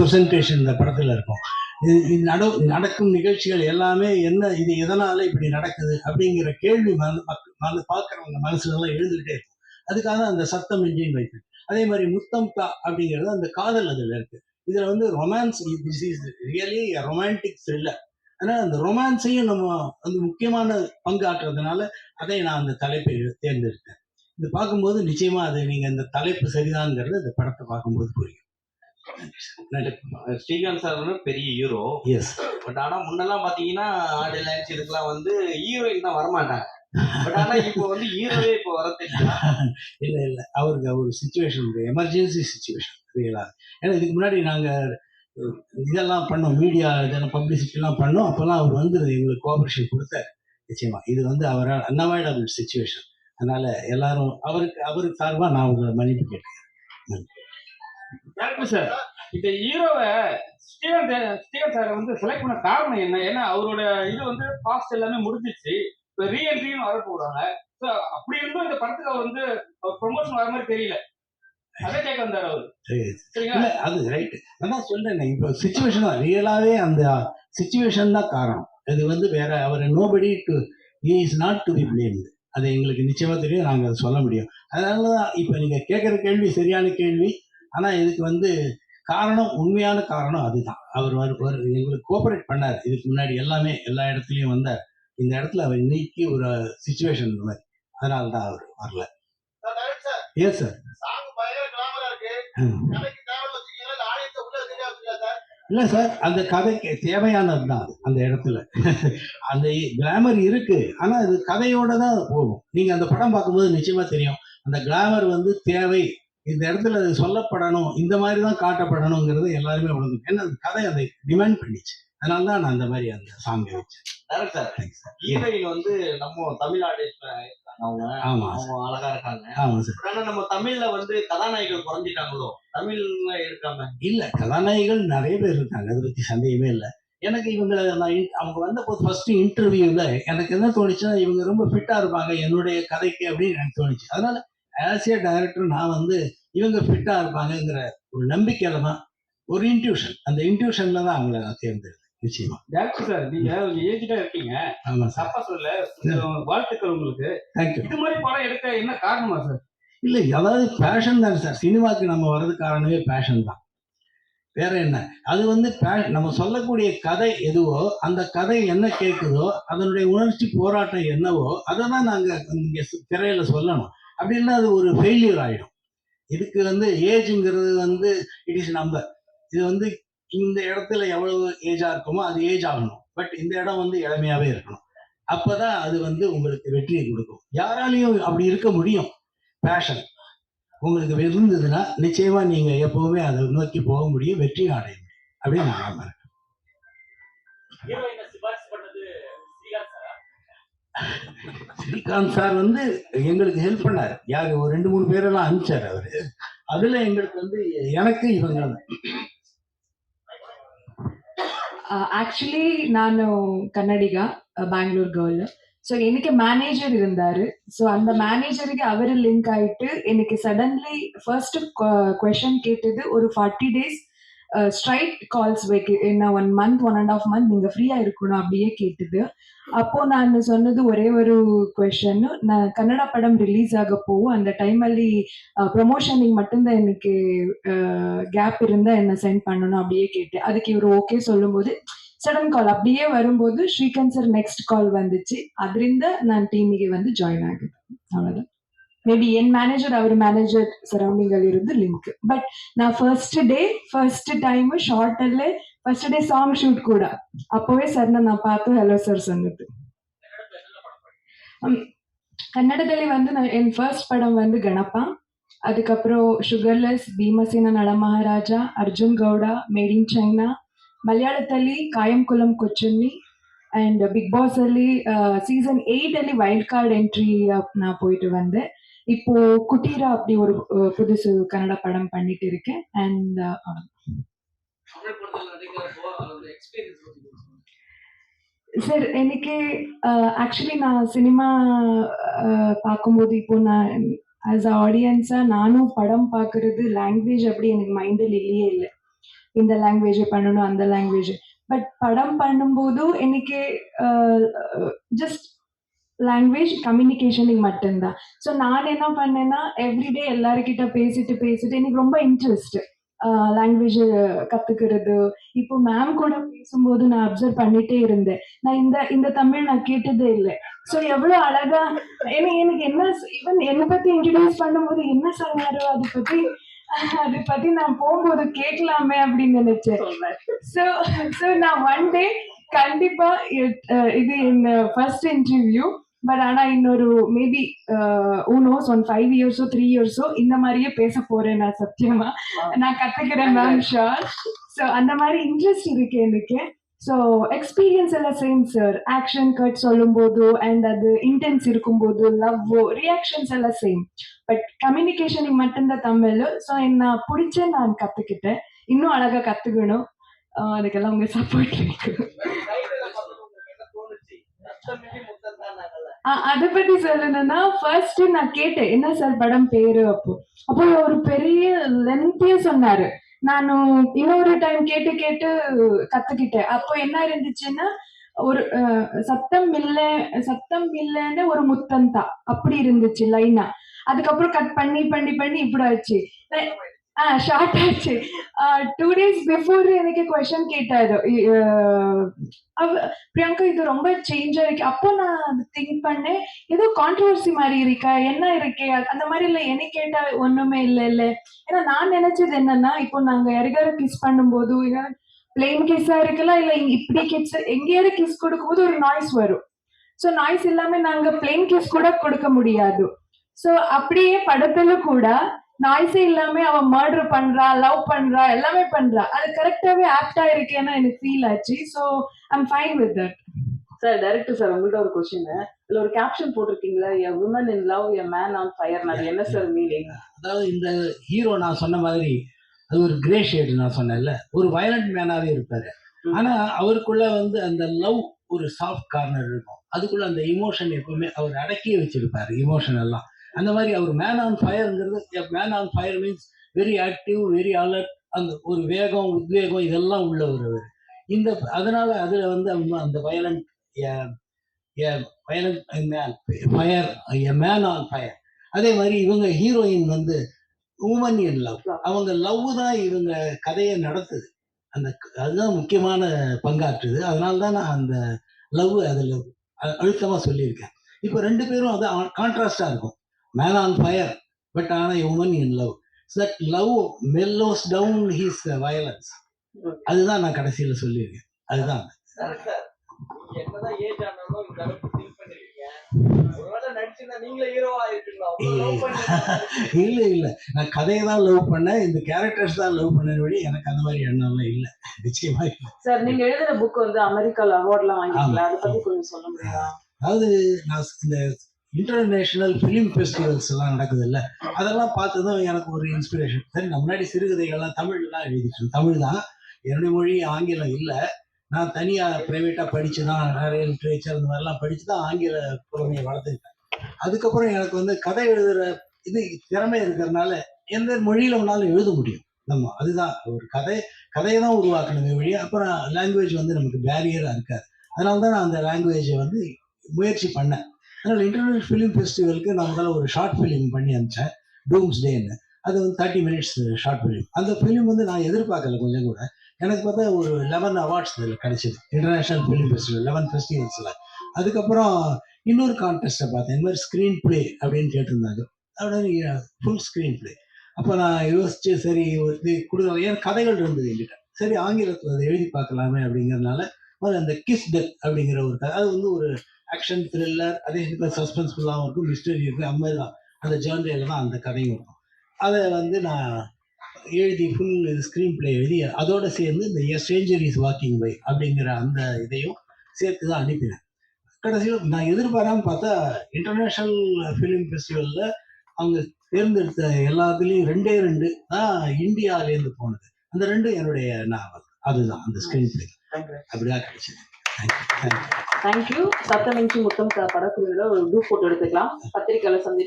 Presentation இந்த படத்தில் இருக்கும். இது நடக்கும் நிகழ்ச்சிகள் எல்லாமே என்ன, இது எதனால இப்படி நடக்குது அப்படிங்கிற கேள்வி பார்க்குறவங்க மனசுலலாம் எழுந்துகிட்டே இருக்கும். அதுக்காக அந்த சத்தம் இன்ஜின் வைப்பேன். அதே மாதிரி முத்தம் கா அப்படிங்கிறது அந்த காதல் அதில் இருக்கு. இதில் வந்து romance, this is really romantic thriller. அதனால் அந்த ரொமான்ஸையும் நம்ம வந்து முக்கியமான பங்காற்றுறதுனால அதை நான் அந்த தலைப்பை தேர்ந்தெடுத்தேன். இது பார்க்கும்போது நிச்சயமா அது நீங்க இந்த தலைப்பு சரிதான்ங்கிறது இந்த படத்தை பார்க்கும்போது புரியும். ஸ்ரீகாந்த் சார் வந்து பெரிய ஹீரோ. எஸ். பட் ஆனா முன்னெல்லாம் பாத்தீங்கன்னா ஆடியன்ஸ் இதுக்கெல்லாம் வந்து ஹீரோயின் தான் வரமாட்டாங்க. பட் ஆனா இப்போ வந்து ஹீரோவே இப்போ வரது இல்ல அவருக்கு ஒரு சிச்சுவேஷன், எமர்ஜென்சி சிச்சுவேஷன் ரியலா. ஏன்னா இதுக்கு முன்னாடி நாங்க இதெல்லாம் பண்ணோம், மீடியா இதெல்லாம் பப்ளிசிட்டிலாம் பண்ணோம். அப்போல்லாம் அவர் வந்து எங்களுக்கு கோஆபரேஷன் கொடுத்தார். நிச்சயமா இது வந்து அவரால் அன்அவாய்டபிள் சிச்சுவேஷன். அதனால எல்லாரும் அவருக்கு சார்பாக நான் உங்களை மன்னிப்பு கேட்கிறேன். சார், இந்த ஹீரோவை ஸ்டீவன் சாரை வந்து செலக்ட் பண்ண காரணம் என்ன? ஏன்னா அவரோட இது வந்து பாஸ்ட் எல்லாமே முடிஞ்சிச்சு, இப்போ ரீஎன்ட்ரியும் வர போறாங்க. ஸோ அப்படி இருந்தும் இந்த படத்துக்கு அவர் வந்து ப்ரொமோஷன் வர மாதிரி தெரியல. அதே கேட்க வந்தார் அவர். சரிங்களா? அது ரைட்டு. நான் சொல்றேன், இப்போ சிச்சுவேஷன் தான் ரியலாவே, அந்த சிச்சுவேஷன் தான் காரணம். இது வந்து வேற அவர் nobody to he is not to be blamed. அது எங்களுக்கு நிச்சயமா தெரியும், நாங்கள் அதை சொல்ல முடியும். அதனால தான் இப்போ நீங்கள் கேட்குற கேள்வி சரியான கேள்வி. ஆனால் இதுக்கு வந்து காரணம், உண்மையான காரணம் அதுதான். அவர் எங்களுக்கு கோஆபரேட் பண்ணார். இதுக்கு முன்னாடி எல்லாமே எல்லா இடத்துலையும் வந்தார். இந்த இடத்துல அவர் இன்னைக்கு ஒரு சிச்சுவேஷன் இந்த மாதிரி, அதனால தான் அவர் வரல. ஏன் சார்? இல்லை சார், அந்த கதைக்கு தேவையானது தான் அந்த இடத்துல. அந்த கிளாமர் இருக்கு, ஆனால் அது கதையோட தான் போகும். நீங்கள் அந்த படம் பார்க்கும்போது நிச்சயமா தெரியும், அந்த கிளாமர் வந்து தேவை, இந்த இடத்துல அது சொல்லப்படணும், இந்த மாதிரி தான் காட்டப்படணுங்கிறது எல்லாருமே உணர்ந்து. ஏன்னா அந்த கதை அதை டிமாண்ட் பண்ணிச்சு. அதனால தான் நான் அந்த மாதிரி அந்த சாங்கை வச்சேன். ஹீரோயின் வந்து நம்ம தமிழ்நாடு அவங்க அழகா இருக்காங்க. ஆமா சார். ஆனா நம்ம தமிழ்ல வந்து கதாநாயகிகள் குறைஞ்சிட்டாங்களோ? தமிழ்ல இருக்காம இல்ல, கதாநாயகிகள் நிறைய பேர் இருக்காங்க, அதை பத்தி சந்தேகமே இல்லை. எனக்கு இவங்களை அவங்க வந்த போது ஃபர்ஸ்ட் இன்டர்வியூல எனக்கு என்ன தோணுச்சுன்னா, இவங்க ரொம்ப ஃபிட்டா இருப்பாங்க என்னுடைய கதைக்கு அப்படின்னு எனக்கு தோணுச்சு. அதனால ஆஸ் ஏ டைரக்டர் நான் வந்து இவங்க ஃபிட்டா இருப்பாங்கங்கிற ஒரு நம்பிக்கையில தான், ஒரு இன்ட்யூஷன், அந்த இன்ட்யூஷன்ல தான் அவங்கள நான் தேர்ந்தெடுத்தேன். நிச்சயமா. டாக்டர் சார், நீங்க ஏஜ்டா இருக்கீங்க. ஆமா சார். அப்பா சொல்ல வாழ்த்துக்கள் உங்களுக்கு. தேங்க்யூ. இது மாதிரி படம் எடுக்க என்ன காரணமா சார்? இல்லை, அதாவது பேஷன் தான் சார். சினிமாவுக்கு நம்ம வர்றது காரணமே பேஷன் தான், வேற என்ன. அது வந்து நம்ம சொல்லக்கூடிய கதை எதுவோ, அந்த கதை என்ன கேட்குதோ, அதனுடைய உணர்ச்சி போராட்டம் என்னவோ, அதை தான் நாங்கள் இங்கே திரையில சொல்லணும். அப்படின்னா அது ஒரு ஃபெயிலியர் ஆகிடும். இதுக்கு வந்து ஏஜுங்கிறது வந்து இட் இஸ் நம்பர். இது வந்து இந்த இடத்துல எவ்வளவு ஏஜா இருக்குமோ அது ஏஜ் ஆகணும். பட் இந்த இடம் வந்து இளமையாவே இருக்கணும். அப்பதான் அது வந்து உங்களுக்கு வெற்றியை கொடுக்கும். யாராலையும் அப்படி இருக்க முடியும். பேஷன் உங்களுக்கு இருந்ததுன்னா நிச்சயமா நீங்க எப்பவுமே அதை நோக்கி போக முடியும், வெற்றி அடைய முடியும் அப்படின்னு நான் நம்புறேன். ஸ்ரீகாந்த் சார் வந்து எங்களுக்கு ஹெல்ப் பண்ணாரு. யாரு ஒரு 2-3 பேரெல்லாம் அனுப்பிச்சாரு அவரு. அதுல எங்களுக்கு வந்து எனக்கு இவங்க ஆக்சுவலி ನಾನು ಕನ್ನಡಿಗ, ಬ್ಯಾಂಗ್ಳೂರ್ ಗರ್ಲ್. ಸೊ எனக்கு மேனேஜர் இருந்தாரு. ஸோ அந்த மேனேஜருக்கு அவர் லிங்க் ஆயிட்டு எனக்கு சடன்லி ஃபர்ஸ்ட் கொஸ்டின் கேட்டது, ஒரு 40 days ஸ்ட்ரைட் கால்ஸ் என்ன 1 month 1.5 month நீங்க ஃப்ரீயா இருக்கணும் அப்படியே கேட்டது. அப்போ நான் சொன்னது ஒரே ஒரு ಕ್ವೆಶ್ಚನ್, நான் ಕನ್ನಡ படம் ரிலீஸ் ஆக போகும், அந்த டைಮಲ್ಲಿ ப்ரொமோஷனிங் மட்டும்தான் எனக்கு கேப் இருந்தா என்ன சென்ட் பண்ணணும் அப்படியே கேட்டேன். அதுக்கு இவர் ஓகே சொல்லும்போது சடன் கால் அப்படியே வரும்போது ஸ்ரீகாந்த் சார் நெக்ஸ்ட் கால் வந்துச்சு. ಅದರಿಂದ நான் டீமிಗೆ வந்து ಜಾಯಿನ್ ಆಗಿದೆ. அவ்வளவுதான். மேபி என் மேனேஜர் அவர் மேனேஜர் சரௌண்டிங் ಅಲ್ಲಿ ಇರೋದು ಲಿಂಕ್. ಬಟ್ ನಾ ಫಸ್ಟ್ ಟೈಮ್ ಶಾರ್ಟ್ ಅಲ್ಲೇ ಫಸ್ಟ್ ಡೇ ಸಾಂಗ್ ಶೂಟ್ ಕೂಡ அப்பவே சார் நான் பார்த்து ஹலோ சார் சொன்னது. கன்னடದಲ್ಲಿ வந்து என் ஃபர்ஸ்ட் படம் வந்து கணப்பா, அதுக்கப்புறம் sugarless, Bhimasena Nalamaharaja, Arjun Gowda, made in China, ಮಲಯಾಳದಲ್ಲಿ Kayamkulam Kochunni, and Bigg Boss ಅಲ್ಲಿ ಸೀಸನ್ 8 ಅಲ್ಲಿ ವೈಲ್ಡ್ ಕಾರ್ಡ್ ಎಂಟ್ರಿ நான் போயிட்டு வந்தேன். இப்போ குட்டீரா அப்படி ஒரு புதுசு கன்னட படம் பண்ணிட்டு இருக்கேன். அண்ட் சார் எனக்கு ஆக்சுவலி நான் சினிமா பார்க்கும்போது இப்போ நான் ஆஸ் அ ஆடியன்ஸா நானும் படம் பார்க்கறது லாங்குவேஜ் அப்படி எனக்கு மைண்டில் இல்லையே இல்லை. இந்த லாங்குவேஜ் பண்ணணும் அந்த லாங்குவேஜ். பட் படம் பண்ணும்போதும் எனக்கு ஜஸ்ட் லாங்குவேஜ் கம்யூனிகேஷனுக்கு மட்டும்தான். ஸோ நான் என்ன பண்ணேன்னா எவ்ரிடே எல்லாருக்கிட்ட பேசிட்டு பேசிட்டு எனக்கு ரொம்ப இன்ட்ரெஸ்ட் லாங்குவேஜ் கத்துக்கிறது. இப்போ மேம் கூட பேசும்போது நான் அப்சர்வ் பண்ணிட்டே இருந்தேன். நான் இந்த இந்த தமிழ் நான் கேட்டதே இல்லை. ஸோ எவ்வளோ அழகா எனக்கு என்ன ஈவன் என்னை பத்தி இன்ட்ரடியூஸ் பண்ணும்போது என்ன சொன்னாரோ அதை பத்தி நான் போகும்போது கேட்கலாமே அப்படின்னு நினைச்சேன். ஸோ ஸோ நான் ஒன் டே கண்டிப்பா இது என் ஃபர்ஸ்ட் இன்டர்வியூ. பட் ஆனா இன்னொரு மேபி who knows 5 இயர்ஸோ 3 இயர்ஸோ இந்த மாதிரியே பேச போறேன் நான் சத்தியமா. நான் கத்துக்கிறேன் மேம் ஷோர். ஸோ அந்த மாதிரி இன்ட்ரெஸ்ட் இருக்கு எனக்கு. ஸோ எக்ஸ்பீரியன்ஸ் எல்லாம் சேம் சார். ஆக்ஷன் கட் சொல்லும்போது அண்ட் அது இன்டென்ஸ் இருக்கும்போது லவ் ரியாக்ஷன்ஸ் எல்லாம் சேம். பட் கம்யூனிகேஷனுக்கு மட்டும்தான் தமிழ். ஸோ என்ன பிடிச்ச நான் கத்துக்கிட்டேன். இன்னும் அழகா கத்துக்கணும். அதுக்கெல்லாம் உங்க சப்போர்ட் இருக்கு. அதை பத்தி சொல்லணும்னா ஃபர்ஸ்ட் நான் கேட்டேன் என்ன சார் படம் பேரு. அப்போ ஒரு பெரிய லென்த்தியா சொன்னாரு. நானும் இன்னொரு டைம் கேட்டு கேட்டு கத்துக்கிட்டேன். அப்போ என்ன இருந்துச்சுன்னா ஒரு சத்தம் இல்லைன்னு ஒரு முத்தந்தா அப்படி இருந்துச்சு லைனா. அதுக்கப்புறம் கட் பண்ணி பண்ணி பண்ணி இப்படி ஆச்சு. ஷார்ட் ஆச்சு. 2 days பிஃபோர் எனக்கு கொஸ்டின் கேட்டாரு பிரியங்கா இது ரொம்ப சேஞ்ச் ஆயிருக்கு. அப்போ நான் திங்க் பண்ணேன் ஏதோ கான்ட்ரவர்சி மாதிரி இருக்கா என்ன இருக்கே அந்த மாதிரி இல்லை. எனக்கு கேட்டா ஒண்ணுமே இல்லை. ஏன்னா நான் நினைச்சது என்னன்னா இப்போ நாங்க யாருக்காரும் கிஸ் பண்ணும்போது பிளெயின் கிஸ்ஸா இருக்கலாம் இல்ல இப்படி கிஸ் எங்கேயாவது கிஸ் கொடுக்கும்போது ஒரு நாய்ஸ் வரும். ஸோ நாய்ஸ் இல்லாம நாங்க பிளெயின் கிஸ் கூட கொடுக்க முடியாது. ஸோ அப்படியே படத்துல கூட நாய்ஸே இல்லாம அவன் மர்டர் பண்றா லவ் பண்றா எல்லாமே பண்றா. அது கரெக்டாவே ஆப்டா இருக்கேன்னு எனக்கு ஃபீல் ஆச்சு. So I'm fine with that. Sir director sir உங்கள்ட்ட ஒரு கொஸ்டின். இதுல ஒரு கேப்ஷன் போட்டிருக்கீங்களா a women in love a man on fire. அது என்ன சார் மீனிங்? அதாவது இந்த ஹீரோ நான் சொன்ன மாதிரி அது ஒரு கிரே ஷேடு நான் சொன்னேன்ல, ஒரு வயலண்ட் மேனாவே இருப்பாரு. ஆனா அவருக்குள்ள வந்து அந்த லவ் ஒரு சாஃப்ட் கார்னர் இருக்கும். அதுக்குள்ள அந்த இமோஷன் எப்பவுமே அவர் அடக்கியே வச்சிருப்பாரு இமோஷன் எல்லாம். அந்த மாதிரி அவர் மேன் ஆன் ஃபயர்ங்கிறது man on fire means very active very alert. அந்த ஒரு வேகம் உத்வேகம் இதெல்லாம் உள்ளவர் அவர். இந்த அதனால அதுல வந்து அவங்க அந்த violent fire man on fire. அதே மாதிரி இவங்க ஹீரோயின் வந்து உமன் இன் லவ். அவங்க லவ் தான் இவங்க கதையை நடத்துது. அதுதான் முக்கியமான பங்காற்றுது. அதனால தான் நான் அந்த லவ் அதில் அழுத்தமா சொல்லியிருக்கேன். இப்போ 2 பேரும் அது கான்ட்ராஸ்டா இருக்கும். மேன் ஆன் ஃபயர் பட் ஆனா woman in love. That love mellows down his violence. அதுதான் நான் கடைசியில சொல்லியிருக்கேன். அதுதான் என்னதான் ஏஜ் ஆனாலும் இந்த அளவுக்கு திங்க் பண்ணிருக்கீங்க. ஒருவேளை நடிச்சிருந்தா நீங்களே ஹீரோவா இருக்கலாம். இல்ல நான் கதையை தான் லவ் பண்ணேன். இந்த கேரக்டர்ஸ் தான் லவ் பண்ணபடி எனக்கு அந்த மாதிரி எண்ணம்லாம் இல்லை. நிச்சயமா இல்லை சார். நீங்க எழுதுற புக் வந்து அமெரிக்கால அவார்ட்லாம் வாங்கிருக்கீங்களா? அதை பத்தி கொஞ்சம் சொல்ல முடியுமா? அதாவது நான் இந்த இன்டர்நேஷனல் ஃபிலிம் ஃபெஸ்டிவல்ஸ் எல்லாம் நடக்குது இல்லை, அதெல்லாம் பார்த்ததும் எனக்கு ஒரு இன்ஸ்பிரேஷன். சரி நான் முன்னாடி சிறுகதைகள்லாம் தமிழ்லாம் எழுதிட்டேன். தமிழ் தான் என்னுடைய மொழி, ஆங்கிலம் இல்லை. நான் தனியாக ப்ரைவேட்டாக படித்து தான் நிறைய லிட்ரேச்சர் இந்த மாதிரிலாம் படித்து தான் ஆங்கில புலமையை வளர்த்துக்கிட்டேன். அதுக்கப்புறம் எனக்கு வந்து கதை எழுதுகிற இது திறமை இருக்கிறதுனால எந்த மொழியில் வேணாலும் எழுத முடியும் நம்ம. அதுதான் ஒரு கதையை தான் உருவாக்கணுமே வழி. அப்புறம் லாங்குவேஜ் வந்து நமக்கு பேரியராக இருக்காது. அதனால தான் நான் அந்த லாங்குவேஜை வந்து முயற்சி பண்ணேன். அதனால் இன்டர்நேஷனல் ஃபிலிம் ஃபெஸ்டிவலுக்கு நான் முதல்ல ஒரு ஷார்ட் ஃபிலிம் பண்ணி அனுப்பிச்சேன், டூம்ஸ் டேன்னு. அது வந்து 30 minutes ஷார்ட் ஃபிலிம். அந்த ஃபிலிம் வந்து நான் எதிர்பார்க்கல கொஞ்சம் கூட. எனக்கு பார்த்தா ஒரு 11 அவார்ட்ஸ் இதில் கிடைச்சிது இன்டர்நேஷனல் ஃபிலிம் ஃபெஸ்டிவல் 11 ஃபெஸ்டிவல்ஸில். அதுக்கப்புறம் இன்னொரு கான்டெஸ்ட்டை பார்த்தேன். இந்த மாதிரி ஸ்க்ரீன் பிளே அப்படின்னு கேட்டிருந்தாங்க. அப்படியே ஃபுல் ஸ்க்ரீன் பிளே. அப்போ நான் யோசிச்சு சரி இது கொடுக்குற ஏன் கதைகள் இருந்தது என்கிட்ட. சரி ஆங்கிலத்தில் அதை எழுதி பார்க்கலாமே அப்படிங்கிறதுனால அந்த கிஸ் டெத் அப்படிங்கிற ஒரு கதை. அது வந்து ஒரு ஆக்ஷன் த்ரில்லர், அதே சமயத்தில் சஸ்பென்ஸ்ஃபுல்லாகவும் இருக்கும், மிஸ்டரி இருக்குது. அம்மா தான் அந்த ஜேர்னலில் தான் அந்த கதையும் இருக்கும். அதை வந்து நான் எழுதி ஃபுல் ஸ்க்ரீன் பிளே எழுதி அதோடு சேர்ந்து இந்த a stranger is walking by அப்படிங்கிற அந்த இதையும் சேர்த்து தான் அனுப்பினேன். கடைசியில் நான் எதிர்பாராமல் பார்த்தா இன்டர்நேஷ்னல் ஃபிலிம் ஃபெஸ்டிவலில் அவங்க தேர்ந்தெடுத்த எல்லாத்துலேயும் 2 தான் இந்தியாவிலேருந்து போனது. அந்த 2 என்னுடைய நாவல். அதுதான் அந்த ஸ்க்ரீன் பிளே அப்படிதான் கிடைச்சது. தேங்க்யூ. சத்தமின்றி முத்தம் படக்குழுவில் ஒரு குரூப் போட்டோ எடுத்துக்கலாம். பத்திரிகையாளர் சந்தி